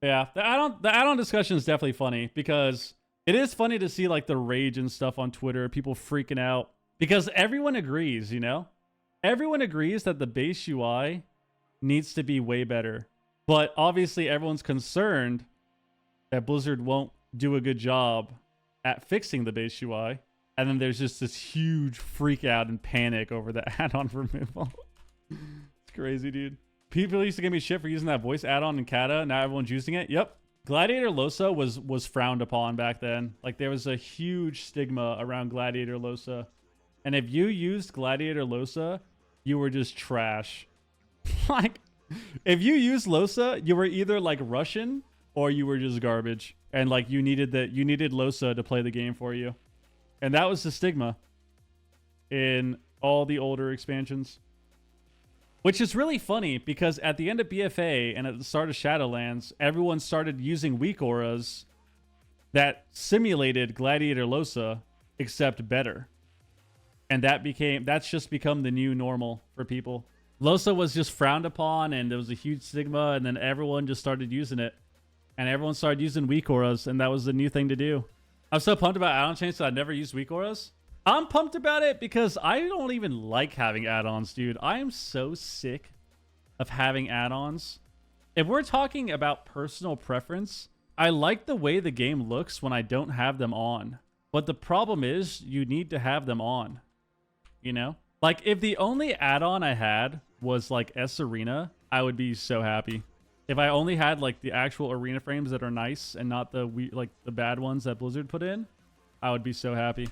Yeah, the add-on discussion is definitely funny because it is funny to see like the rage and stuff on Twitter, people freaking out because everyone agrees, you know? Everyone agrees that the base UI needs to be way better. But obviously everyone's concerned that Blizzard won't do a good job at fixing the base UI. And then there's just this huge freak out and panic over the add-on removal. It's crazy, dude. People used to give me shit for using that voice add-on in Kata. Now everyone's using it. Yep. Gladiator Losa was frowned upon back then. Like there was a huge stigma around Gladiator Losa. And if you used Gladiator Losa, you were just trash. Like, if you used Losa, you were either like Russian or you were just garbage. And like you needed Losa to play the game for you. And that was the stigma in all the older expansions. Which is really funny because at the end of BFA and at the start of Shadowlands, everyone started using weak auras that simulated Gladiator Losa, except better. And that's just become the new normal for people. Losa was just frowned upon and there was a huge stigma, and then everyone just started using it. And everyone started using weak auras, and that was the new thing to do. I'm so pumped about add-on change, so I never used weak auras. I'm pumped about it because I don't even like having add-ons, dude. I am so sick of having add-ons. If we're talking about personal preference, I like the way the game looks when I don't have them on. But the problem is you need to have them on, you know? Like if the only add-on I had was like S Arena, I would be so happy. If I only had like the actual arena frames that are nice and not the bad ones that Blizzard put in, I would be so happy.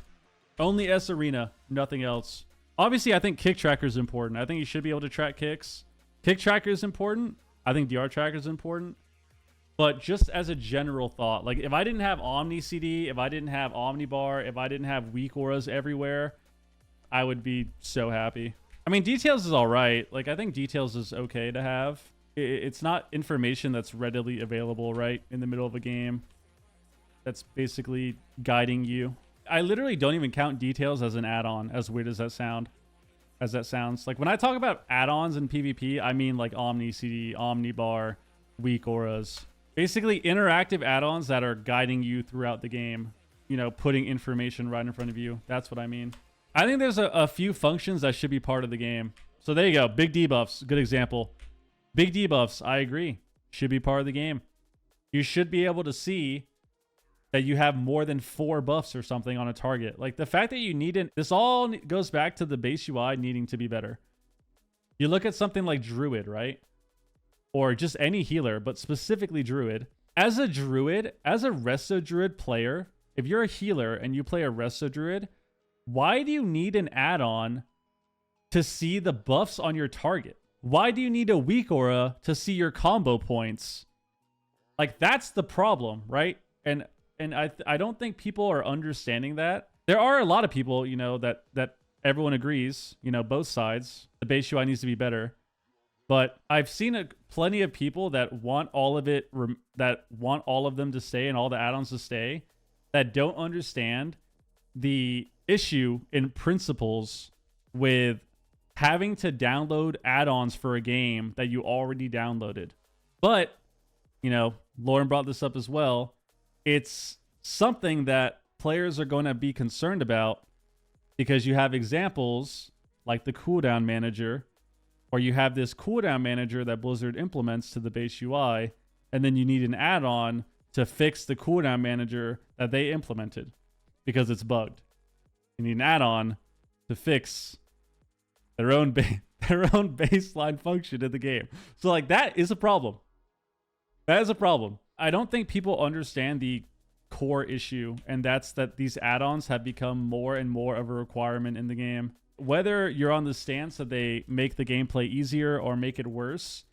Only S Arena, nothing else. Obviously, I think kick tracker is important. I think you should be able to track kicks. Kick tracker is important. I think DR tracker is important. But just as a general thought, like if I didn't have Omni CD, if I didn't have Omnibar, if I didn't have weak auras everywhere, I would be so happy. I mean, details is all right. Like I think details is okay to have. It's not information that's readily available, right, in the middle of a game. That's basically guiding you. I literally don't even count details as an add-on, as weird as that sounds. Like when I talk about add-ons in PvP, I mean like Omni CD, Omnibar, weak auras. Basically interactive add-ons that are guiding you throughout the game. You know, putting information right in front of you. That's what I mean. I think there's a few functions that should be part of the game. So there you go. Big debuffs. Good example. Big debuffs. I agree. Should be part of the game. You should be able to see that you have more than 4 buffs or something on a target. Like the fact that you need it. This all goes back to the base UI needing to be better. You look at something like Druid, right? Or just any healer, but specifically Druid. As a Druid, as a Resto Druid player, if you're a healer and you play a Resto Druid, why do you need an add-on to see the buffs on your target? Why do you need a weak aura to see your combo points? Like that's the problem, right? And I don't think people are understanding that. There are a lot of people, you know, that everyone agrees, you know, both sides. The base UI needs to be better. But I've seen plenty of people that want all of it, that want all of them to stay and all the add-ons to stay, that don't understand the issue in principles with having to download add-ons for a game that you already downloaded. But, you know, Lauren brought this up as well. It's something that players are going to be concerned about because you have examples like the cooldown manager, or you have this cooldown manager that Blizzard implements to the base UI, and then you need an add-on to fix the cooldown manager that they implemented because it's bugged. You need an add-on to fix their own baseline function in the game. So like that is a problem. That is a problem. I don't think people understand the core issue, and that's that these add-ons have become more and more of a requirement in the game. Whether you're on the stance that they make the gameplay easier or make it worse,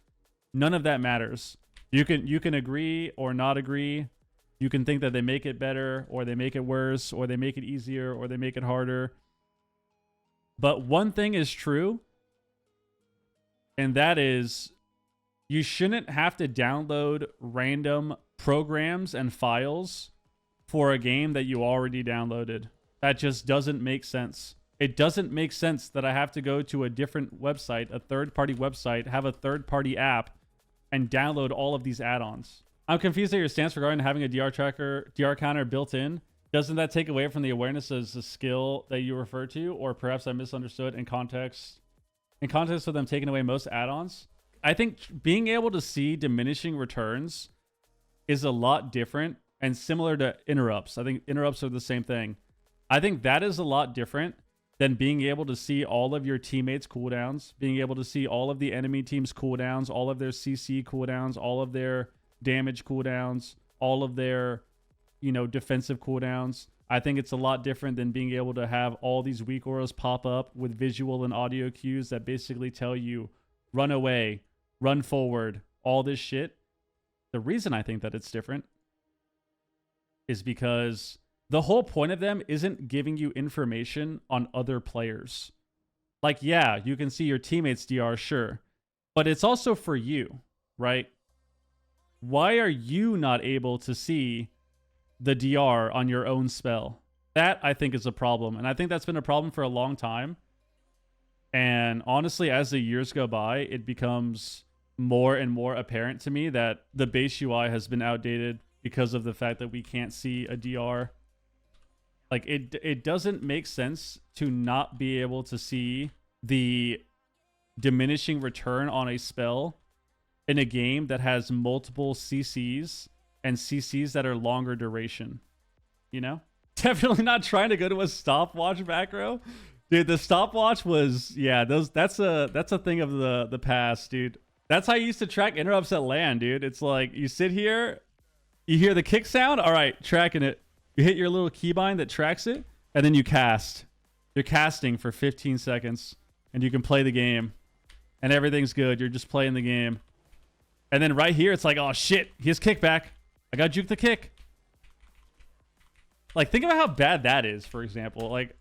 none of that matters. You can agree or not agree. You can think that they make it better or they make it worse or they make it easier or they make it harder. But one thing is true, and that is you shouldn't have to download random programs and files for a game that you already downloaded. That just doesn't make sense. It doesn't make sense that I have to go to a different website, a third-party website, have a third-party app, and download all of these add-ons. I'm confused at your stance regarding having a DR counter built in. Doesn't that take away from the awareness as a skill that you refer to? Or perhaps I misunderstood in context of them taking away most add-ons? I think being able to see diminishing returns is a lot different and similar to interrupts. I think interrupts are the same thing. I think that is a lot different than being able to see all of your teammates' cooldowns, being able to see all of the enemy team's cooldowns, all of their CC cooldowns, all of their damage cooldowns, all of their, defensive cooldowns. I think it's a lot different than being able to have all these weak auras pop up with visual and audio cues that basically tell you, run away, run forward, all this shit. The reason I think that it's different is because the whole point of them isn't giving you information on other players. Like, yeah, you can see your teammates' DR, sure, but it's also for you, right? Why are you not able to see the DR on your own spell? That, I think, is a problem, and I think that's been a problem for a long time. And honestly, as the years go by, it becomes more and more apparent to me that the base UI has been outdated because of the fact that we can't see a DR. Like, it doesn't make sense to not be able to see the diminishing return on a spell in a game that has multiple CCs and CCs that are longer duration. Definitely not trying to go to a stopwatch macro. Dude, the stopwatch was, yeah, that's a thing of the past, dude. That's how you used to track interrupts at LAN, dude. It's like, you sit here, you hear the kick sound, all right, tracking it. You hit your little keybind that tracks it, and then you cast. You're casting for 15 seconds, and you can play the game, and everything's good. You're just playing the game. And then right here, it's like, oh shit, he has kickback. I got juke the kick. Like, think about how bad that is, for example. Like,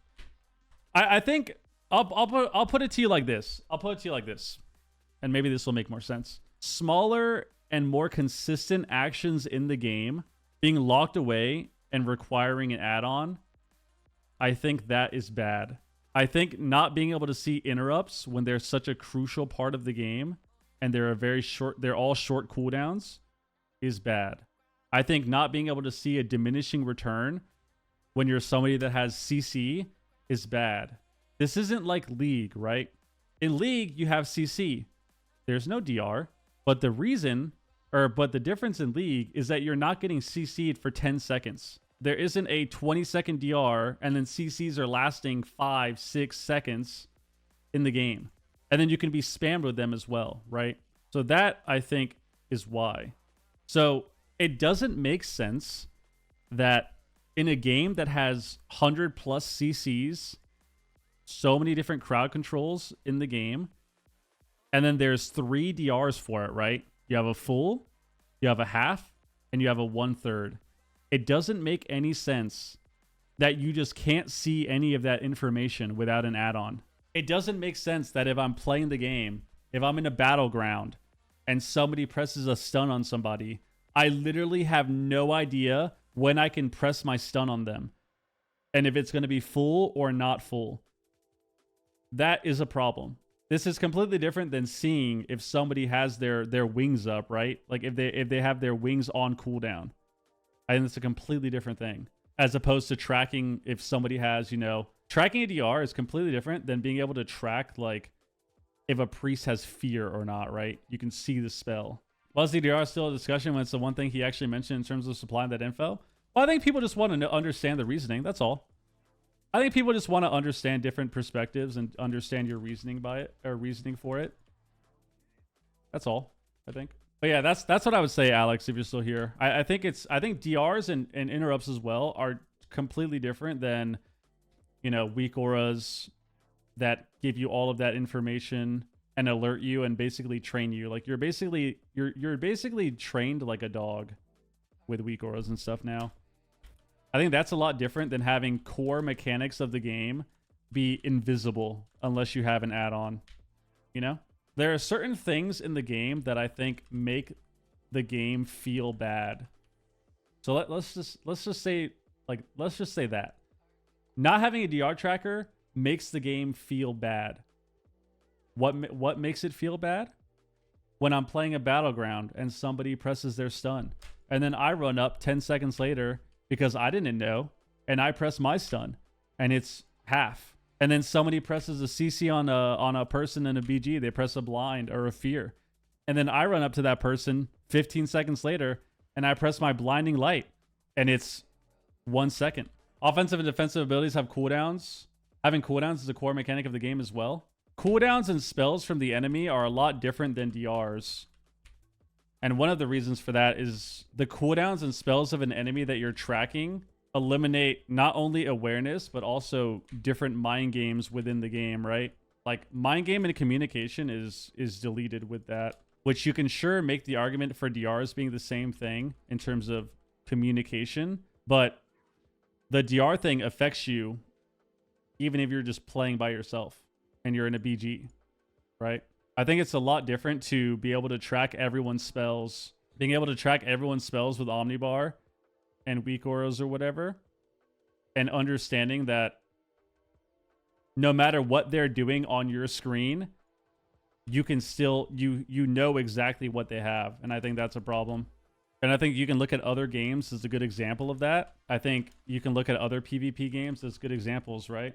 I think I'll put it to you like this. And maybe this will make more sense. Smaller and more consistent actions in the game being locked away and requiring an add-on, I think that is bad. I think not being able to see interrupts when they're such a crucial part of the game and they're all short cooldowns is bad. I think not being able to see a diminishing return when you're somebody that has CC is bad. This isn't like League, right? In League, you have CC. There's no DR, but the difference in League is that you're not getting CC'd for 10 seconds. There isn't a 20-second DR, and then CCs are lasting 5-6 seconds in the game. And then you can be spammed with them as well, right? So that, I think, is why. So it doesn't make sense that in a game that has 100+ CCs, so many different crowd controls in the game, and then there's 3 DRs for it, right? You have a full, you have a half, and you have a 1/3. It doesn't make any sense that you just can't see any of that information without an add-on. It doesn't make sense that if I'm playing the game, if I'm in a battleground and somebody presses a stun on somebody, I literally have no idea when I can press my stun on them and if it's going to be full or not full. That is a problem. This is completely different than seeing if somebody has their wings up, right? Like if they have their wings on cooldown. I think it's a completely different thing as opposed to tracking if somebody has, tracking a DR is completely different than being able to track like if a priest has fear or not, right? You can see the spell. Was the DR still a discussion when it's the one thing he actually mentioned in terms of supplying that info? Well, I think people just want to understand the reasoning. That's all. I think people just want to understand different perspectives and understand your reasoning by it or reasoning for it. That's all, I think. But yeah, that's what I would say, Alex, if you're still here. I think DRs and interrupts as well are completely different than, weak auras that give you all of that information and alert you and basically train you. Like you're basically trained like a dog with weak auras and stuff now. I think that's a lot different than having core mechanics of the game be invisible unless you have an add-on. There are certain things in the game that I think make the game feel bad. So let's just say that not having a DR tracker makes the game feel bad. What makes it feel bad? When I'm playing a battleground and somebody presses their stun. and then I run up 10 seconds later because I didn't know, and I press my stun, and it's half. And then somebody presses a CC on a person in a BG, they press a blind or a fear. And then I run up to that person 15 seconds later, and I press my blinding light, and it's 1 second. Offensive and defensive abilities have cooldowns. Having cooldowns is a core mechanic of the game as well. Cooldowns and spells from the enemy are a lot different than DRs. And one of the reasons for that is the cooldowns and spells of an enemy that you're tracking eliminate not only awareness, but also different mind games within the game, right? Like, mind game and communication is deleted with that, which you can sure make the argument for DRs being the same thing in terms of communication, but the DR thing affects you even if you're just playing by yourself and you're in a BG, right? I think it's a lot different to be able to track everyone's spells, being able to track everyone's spells with Omnibar and weak auras or whatever, and understanding that no matter what they're doing on your screen, you can still, you know exactly what they have. And I think that's a problem. And I think you can look at other games as a good example of that. I think you can look at other PvP games as good examples, right?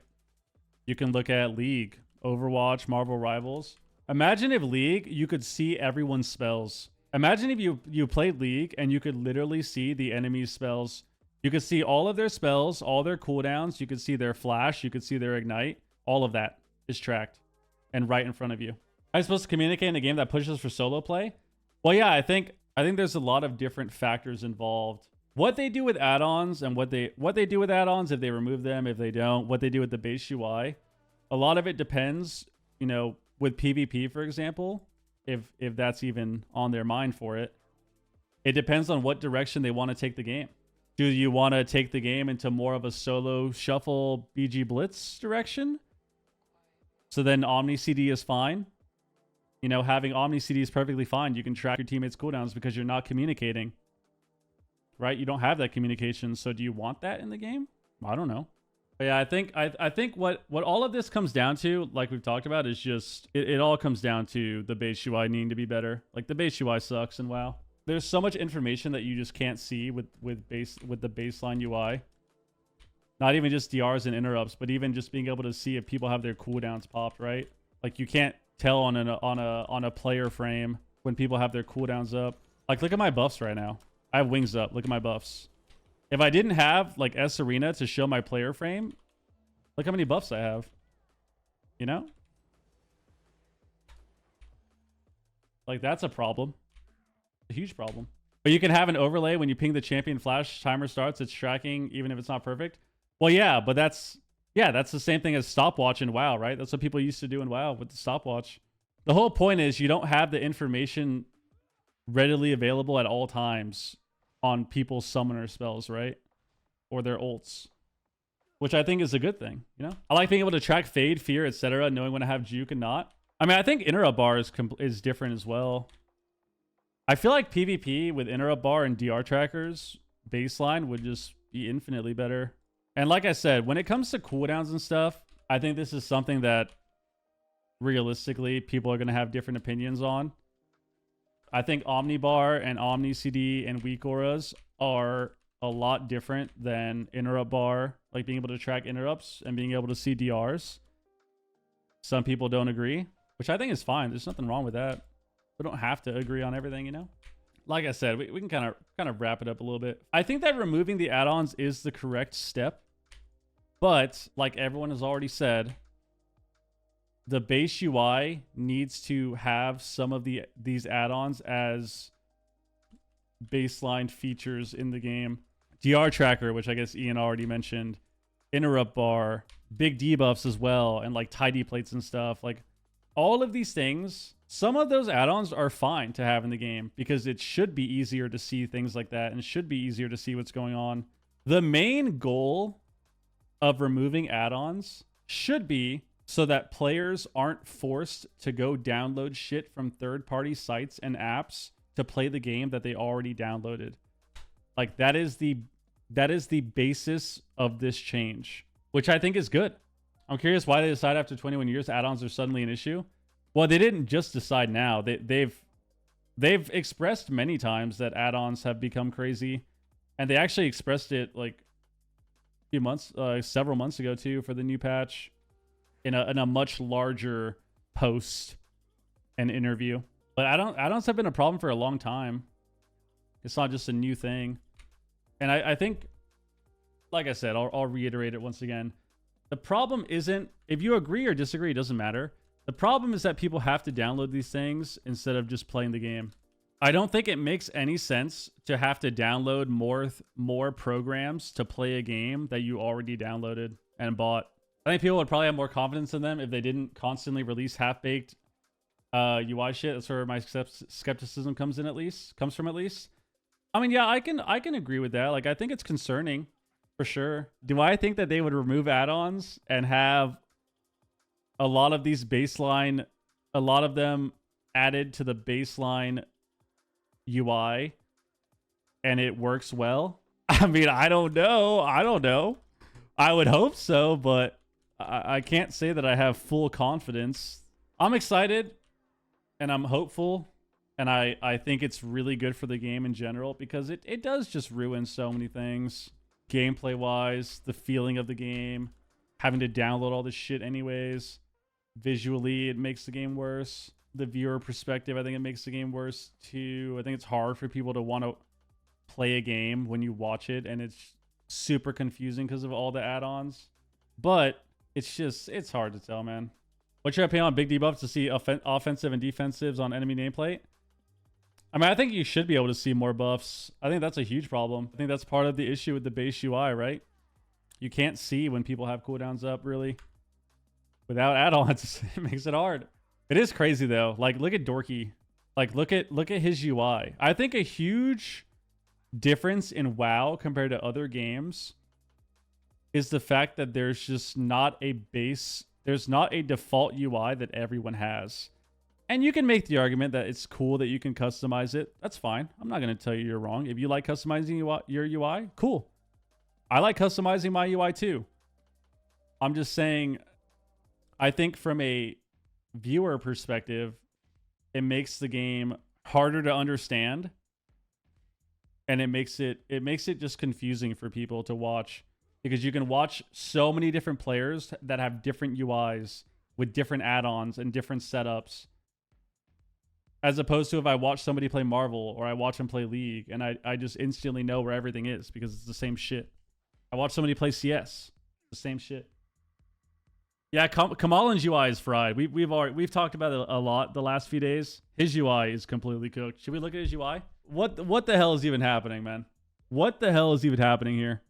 You can look at League, Overwatch, Marvel Rivals. Imagine if League, you could see everyone's spells. Imagine if you played League and you could literally see the enemy's spells. You could see all of their spells, all their cooldowns. You could see their flash. You could see their ignite. All of that is tracked and right in front of you. Am I supposed to communicate in a game that pushes for solo play? Well, yeah, I think there's a lot of different factors involved. What they do with add-ons and what they do with add-ons, if they remove them, if they don't, what they do with the base UI. A lot of it depends, you know, with PvP, for example, if that's even on their mind for it. It depends on what direction they want to take the game. Do you want to take the game into more of a solo shuffle BG Blitz direction? So then Omni CD is fine. You know, having Omni CD is perfectly fine. You can track your teammates' cooldowns because you're not communicating. Right? You don't have that communication. So do you want that in the game? I don't know. But yeah, I think what all of this comes down to, like we've talked about, is just it all comes down to the base UI needing to be better. Like, the base UI sucks in WoW. There's so much information that you just can't see with the baseline UI. Not even just DRs and interrupts, but even just being able to see if people have their cooldowns popped, right? Like, you can't tell on a player frame when people have their cooldowns up. Like, look at my buffs right now. I have wings up. Look at my buffs. If I didn't have like S Arena to show my player frame, look how many buffs I have. You know? Like, that's a problem. A huge problem. But you can have an overlay when you ping the champion flash timer starts, it's tracking even if it's not perfect. Well, yeah, but that's the same thing as stopwatch in WoW, right? That's what people used to do in WoW with the stopwatch. The whole point is you don't have the information readily available at all times on people's summoner spells, right? Or their ults, which I think is a good thing, you know? I like being able to track fade, fear, etc., knowing when to have juke and not. I mean, I think interrupt bar is different as well. I feel like PvP with interrupt bar and DR trackers baseline would just be infinitely better. And like I said, when it comes to cooldowns and stuff, I think this is something that realistically people are going to have different opinions on. I think Omnibar and Omni CD and weak auras are a lot different than interrupt bar, like being able to track interrupts and being able to see DRs. Some people don't agree, which I think is fine. There's nothing wrong with that. We don't have to agree on everything, you know? Like I said, we can kind of wrap it up a little bit. I think that removing the add-ons is the correct step. But like everyone has already said, the base UI needs to have some of these add-ons as baseline features in the game. DR tracker, which I guess Ian already mentioned, interrupt bar, big debuffs as well, and like tidy plates and stuff. Like, all of these things, some of those add-ons are fine to have in the game because it should be easier to see things like that and it should be easier to see what's going on. The main goal of removing add-ons should be so that players aren't forced to go download shit from third-party sites and apps to play the game that they already downloaded. Like, that is the basis of this change, which I think is good. I'm curious why they decide after 21 years add-ons are suddenly an issue. Well, they didn't just decide now. They've they've expressed many times that add-ons have become crazy, and they actually expressed it like a few months, several months ago too, for the new patch, in a much larger post and interview. But add-ons have been a problem for a long time. It's not just a new thing, and I think, like I said, I'll reiterate it once again. The problem isn't, if you agree or disagree, it doesn't matter. The problem is that people have to download these things instead of just playing the game. I don't think it makes any sense to have to download more programs to play a game that you already downloaded and bought. I think people would probably have more confidence in them if they didn't constantly release half-baked UI shit. That's where my skepticism comes from, at least. I mean, yeah, I can agree with that. Like, I think it's concerning. For sure. Do I think that they would remove add-ons and have a lot of these baseline, a lot of them added to the baseline UI and it works well? I mean, I don't know. I would hope so, but I can't say that I have full confidence. I'm excited and I'm hopeful, and I think it's really good for the game in general, because it does just ruin so many things. Gameplay wise, the feeling of the game, having to download all this shit anyways. Visually, it makes the game worse. The viewer perspective, I think it makes the game worse too. I think it's hard for people to want to play a game when you watch it, and it's super confusing because of all the add-ons. But it's hard to tell, man. What's your opinion on big debuffs to see offensive and defensives on enemy nameplate? I mean, I think you should be able to see more buffs. I think that's a huge problem. I think that's part of the issue with the base UI, right? You can't see when people have cooldowns up, really. Without add-ons, it makes it hard. It is crazy, though. Like, look at Dorky. Like, look at his UI. I think a huge difference in WoW compared to other games is the fact that there's just not a default UI that everyone has. And you can make the argument that it's cool that you can customize it. That's fine. I'm not going to tell you you're wrong. If you like customizing your UI, cool. I like customizing my UI too. I'm just saying, I think from a viewer perspective, it makes the game harder to understand. And it makes it just confusing for people to watch, because you can watch so many different players that have different UIs with different add-ons and different setups. As opposed to if I watch somebody play Marvel or I watch them play League, and I just instantly know where everything is because it's the same shit. I watch somebody play CS, the same shit. Yeah, Kamalin's UI is fried. We've talked about it a lot the last few days. His UI is completely cooked. Should we look at his UI? What the hell is even happening, man? What the hell is even happening here?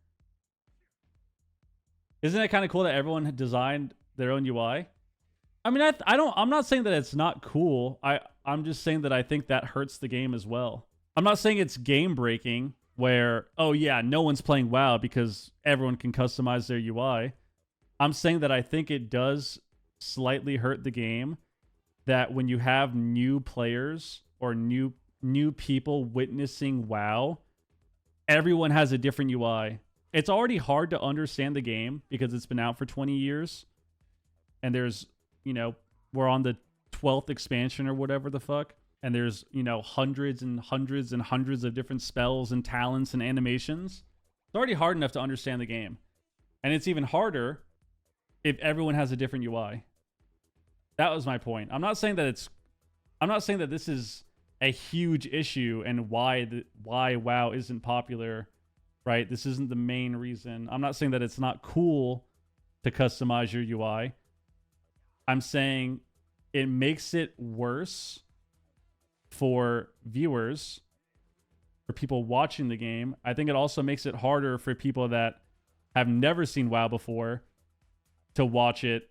Isn't it kind of cool that everyone had designed their own UI? I mean, I'm not saying that it's not cool. I'm just saying that I think that hurts the game as well. I'm not saying it's game breaking where, oh yeah, no one's playing WoW because everyone can customize their UI. I'm saying that I think it does slightly hurt the game, that when you have new players or new people witnessing WoW, everyone has a different UI. It's already hard to understand the game because it's been out for 20 years. And there's, we're on the 12th expansion or whatever the fuck. And there's, hundreds and hundreds and hundreds of different spells and talents and animations. It's already hard enough to understand the game. And it's even harder if everyone has a different UI. That was my point. I'm not saying that this is a huge issue and why WoW isn't popular, right? This isn't the main reason. I'm not saying that it's not cool to customize your UI. I'm saying it makes it worse for viewers, for people watching the game. I think it also makes it harder for people that have never seen WoW before to watch it,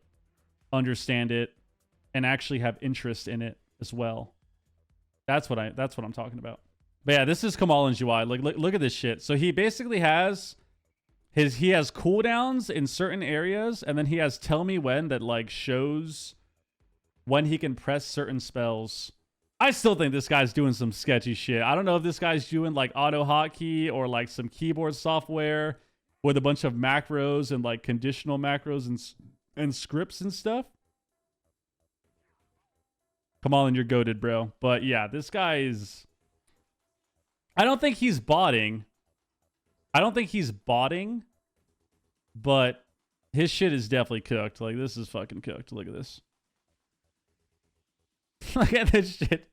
understand it, and actually have interest in it as well. That's what I'm talking about. But yeah, this is Kamalin's UI. Look at this shit. So he basically has he has cooldowns in certain areas, and then he has tell me when that shows when he can press certain spells. I still think this guy's doing some sketchy shit. I don't know if this guy's doing auto hotkey or some keyboard software with a bunch of macros and conditional macros and scripts and stuff. Come on, you're goated, bro. But yeah, this guy is... I don't think he's botting. But his shit is definitely cooked. Like, this is fucking cooked. Look at this. Look at this shit.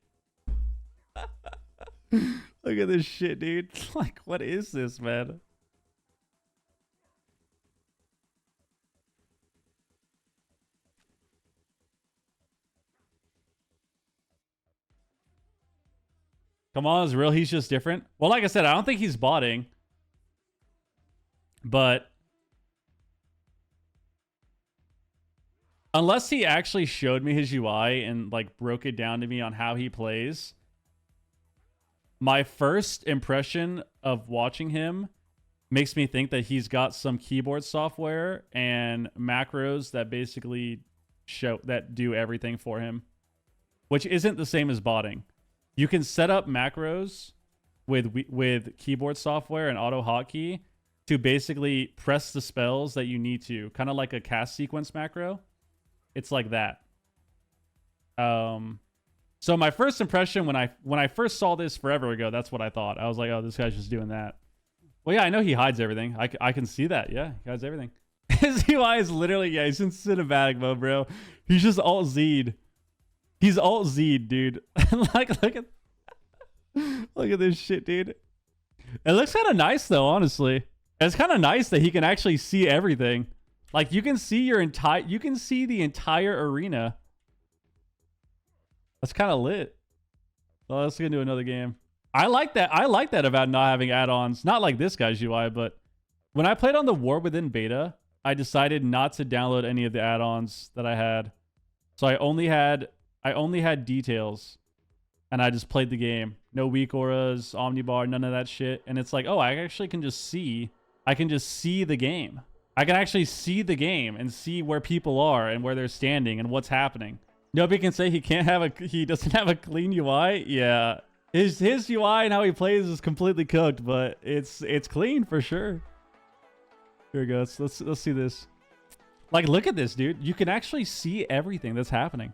Look at this shit, dude. Like, what is this, man? Come on, is real? He's just different. Well, like I said, I don't think he's botting. But unless he actually showed me his UI and like broke it down to me on how he plays, my first impression of watching him makes me think that he's got some keyboard software and macros that basically do everything for him, which isn't the same as botting. You can set up macros with keyboard software and auto hotkey to basically press the spells that you need to, kind of like a cast sequence macro. It's like that. So my first impression when I first saw this forever ago, that's what I thought. I was like, oh, this guy's just doing that. Well, yeah, I know he hides everything. I can see that. Yeah, he hides everything. His UI is literally, yeah, he's in cinematic mode, bro. He's just alt Z'd. He's alt Z'd, dude. Like, look at this shit, dude. It looks kind of nice though, honestly. It's kind of nice that he can actually see everything. Like, you can see the entire arena. That's kind of lit. Well, let's get into another game. I like that. I like that about not having add-ons. Not like this guy's UI, but when I played on the War Within beta, I decided not to download any of the add-ons that I had. So I only had details, and I just played the game. No weak auras, omnibar, none of that shit. And it's like, oh, I actually can just see. I can just see the game. I can actually see the game and see where people are and where they're standing and what's happening. Nobody can say he doesn't have a clean UI. Yeah, his UI and how he plays is completely cooked, but it's clean for sure. Here we go. Let's see this. Like, look at this, dude. You can actually see everything that's happening.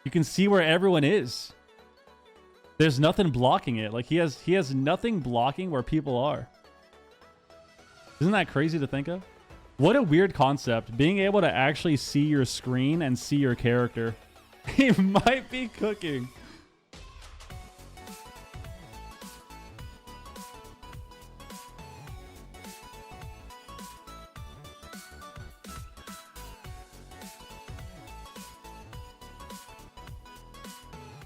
You can see where everyone is. There's nothing blocking it. Like, he has nothing blocking where people are. Isn't that crazy to think of? What a weird concept. Being able to actually see your screen and see your character. He might be cooking.